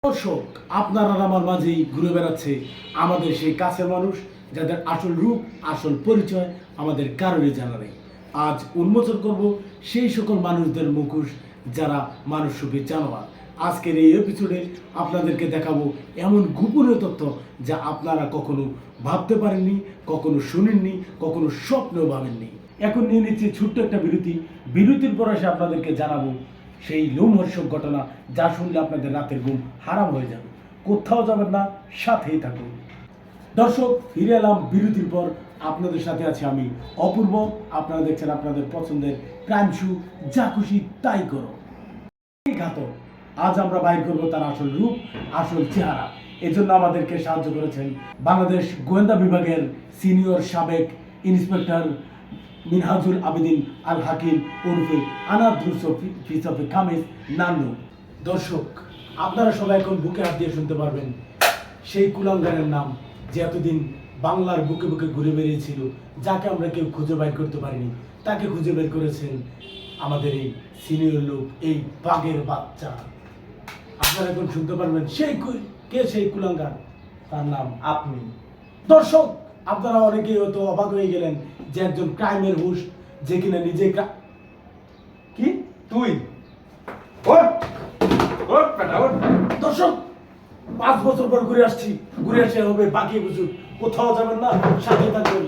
দর্শক, আপনার আর আমার মাঝেই ঘুরে বেড়াচ্ছে আমাদের সেই কাছের মানুষ, যাদের আসল রূপ আসল পরিচয় আমাদের কারোরই জানা নেই। আজ উন্মোচন করব সেই সকল মানুষদের মুখোশ যারা মানুষরূপী জানোয়ার। আজকের এই এপিসোডে আপনাদেরকে দেখাবো এমন গোপনীয় তথ্য যা আপনারা কখনো ভাবতে পারেননি, কখনো শুনেননি, কখনো স্বপ্নেও ভাবেননি। এখন নিয়ে নিচ্ছি ছোট্ট একটা বিরতি। বিরতির পর এসে আপনাদেরকে জানাবো সেই লোমহর্ষক ঘটনা যা শুনলে আপনাদের রাতের ঘুম হারাম হয়ে যাবে। কোথাও যাবেন না, সাথেই থাকুন। দর্শক, ফিরে এলাম বিরতির পর। আপনাদের সাথে আছি আমি অপূর্ব। আপনারা দেখছেন আপনাদের পছন্দের ক্রাইম শো, যা খুশি তাই করো। ঘাতক, আজ আমরা বাইর করবো তার আসল রূপ আসল চেহারা। এজন্য আমাদেরকে সাহায্য করেছেন বাংলাদেশ গোয়েন্দা বিভাগের সিনিয়র সাবেক ইন্সপেক্টর মিনহাজুল আবেদিন আল হাকিম ওরফে আনাদুসফি খামিস নান্নু। দর্শক, আপনারা সবাই এখন বুকে হাত দিয়ে শুনতে পারবেন সেই কুলাঙ্গারের নাম যে এতদিন বাংলার বুকে বুকে ঘুরে বেরিয়েছিল, যাকে আমরা কেউ খুঁজে বের করতে পারিনি। তাকে খুঁজে বের করেছেন আমাদের এই সিনিয়র লোক, এই বাঘের বাচ্চা। আপনারা এখন শুনতে পারবেন কে সেই কুলাঙ্গার, তার নাম আপনি। দর্শক, আপনারা অনেকেই হয়তো অবাক হয়ে গেলেন যে একজন ক্রাইমের হুশ, যে কিনা নিজে কি তুই দর্শক, 5 বছর পর ঘুরে আসছি, ঘুরে আসে হবে বাকি বুঝুক। কোথাও যাবেন না, সাথে থাকবেন